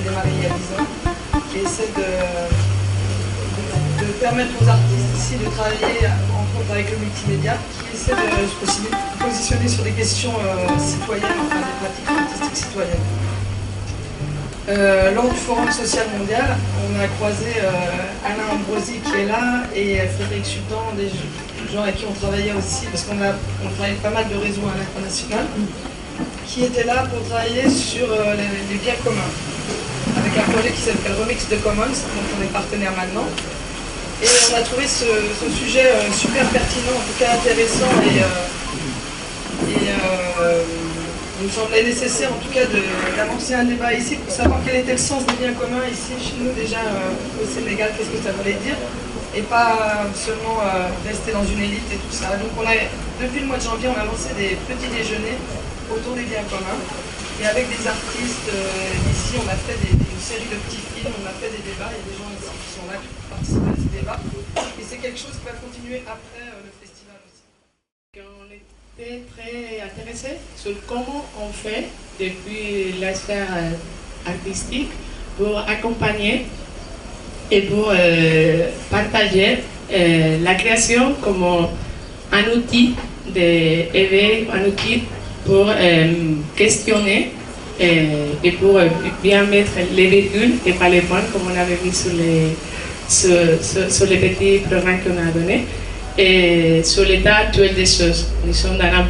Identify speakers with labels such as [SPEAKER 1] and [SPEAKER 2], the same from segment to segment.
[SPEAKER 1] démarré il y a 10 ans, qui essaie de permettre aux artistes ici de travailler entre autres avec le multimédia, qui essaie de se positionner sur des questions citoyennes, enfin des pratiques artistiques citoyennes. Lors du Forum social mondial, on a croisé Alain Ambrosi qui est là et Frédéric Sultan, des gens avec qui on travaillait aussi, parce qu'on travaille pas mal de réseaux à l'international, qui étaient là pour travailler sur les biens communs, avec un projet qui s'appelle Remix de Commons, dont on est partenaire maintenant. Et on a trouvé ce sujet super pertinent, en tout cas intéressant et il me semblait nécessaire en tout cas d'avancer un débat ici pour savoir quel était le sens des biens communs ici chez nous déjà au Sénégal, qu'est-ce que ça voulait dire, et pas seulement rester dans une élite et tout ça. Donc depuis le mois de janvier, on a lancé des petits déjeuners autour des biens communs, et avec des artistes ici, on a fait une série de petits films, on a fait des débats, il y a des gens ici qui sont là, qui participent à ces débats, et c'est quelque chose qui va continuer après le festival aussi.
[SPEAKER 2] Très intéressé sur comment on fait depuis la sphère artistique pour accompagner et pour partager la création comme un outil d'éveil, un outil pour questionner et pour bien mettre les virgules et pas les points comme on avait mis sur les petits programmes qu'on a donnés. Et sur l'état actuel des choses. Nous sommes dans un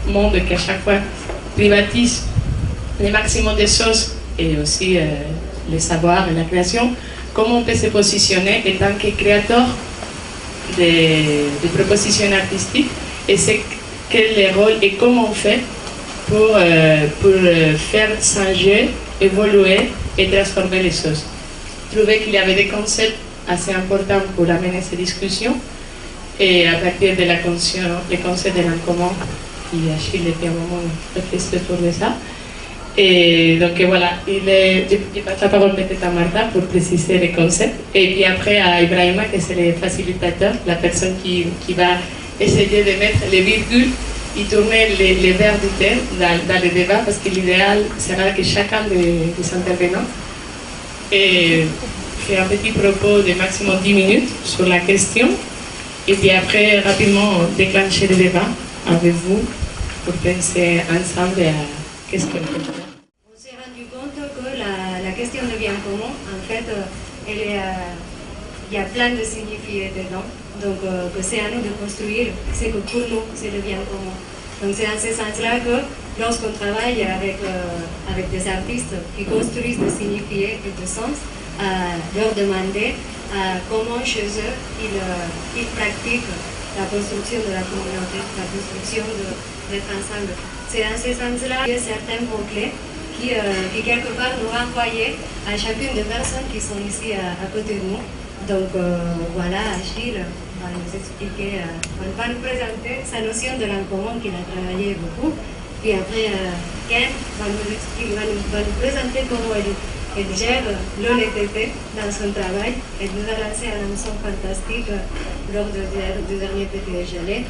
[SPEAKER 2] monde qui à chaque fois privatise le maximum des choses et aussi les savoirs et la création. Comment on peut se positionner en tant que créateur de propositions artistiques et c'est quel est le rôle et comment on fait pour faire changer, évoluer et transformer les choses. Je trouvais qu'il y avait des concepts assez importants pour amener ces discussions. Et à partir de la conscience, le concept de l'encommun, qui Achille était un moment réfléchi autour de ça. Et donc voilà, je passe la parole peut-être à Martha pour préciser les concepts. Et puis après à Ibrahima, qui c'est le facilitateur, la personne qui va essayer de mettre les virgules et tourner les vers du thème dans le débat, parce que l'idéal sera que chacun des intervenants fait un petit propos de maximum 10 minutes sur la question. Et puis après, rapidement, déclencher le débat avec vous pour penser ensemble à qu'est-ce qu'on peut faire.
[SPEAKER 3] On s'est rendu compte que la question de bien commun, en fait, il y a plein de signifiés dedans. Donc, que c'est à nous de construire ce que pour nous, c'est le bien commun. Donc, c'est dans ce sens-là que lorsqu'on travaille avec des artistes qui construisent des signifiés et des sens, leur demander comment chez eux ils pratiquent la construction de la communauté, la construction d'être ensemble. C'est dans ce sens-là qu'il y a certains mots-clés qui quelque part nous renvoyaient à chacune des personnes qui sont ici à côté de nous. Donc voilà, Achille va nous expliquer, va nous présenter sa notion de l'encommun qu'il a travaillé beaucoup. Puis après, Ken va nous présenter comment elle gère l'honnêteté dans son travail. Elle nous a lancé un hameçon fantastique lors du dernier petit déjeuner.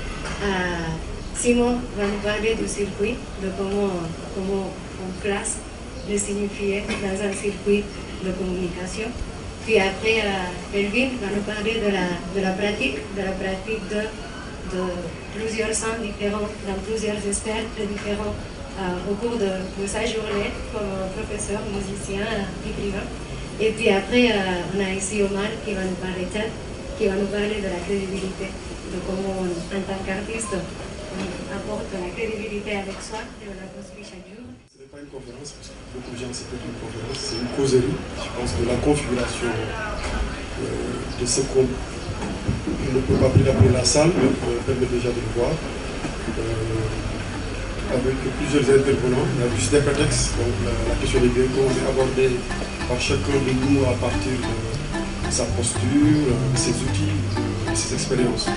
[SPEAKER 3] Simon va nous parler du circuit, de comment on classe les signifiés dans un circuit de communication. Puis après, Elvin va nous parler de la pratique de plusieurs sens différents, dans plusieurs sphères très différents au cours de sa journée comme professeur, musicien, écrivain. Et puis après, on a ici Omar qui va nous parler de la crédibilité, de comment en tant qu'artiste on apporte la crédibilité avec soi et on la construit chaque jour.
[SPEAKER 4] Ce n'est pas une conférence, parce que beaucoup de gens c'est pas une conférence, c'est une causerie. Je pense que la configuration de ce qu'on ne peut pas plus appeler la salle permet déjà de le voir. Avec plusieurs intervenants, il y a juste des prétextes, donc la question des biens communs est abordée par chacun de nous à partir de sa posture, de ses outils, de ses expériences.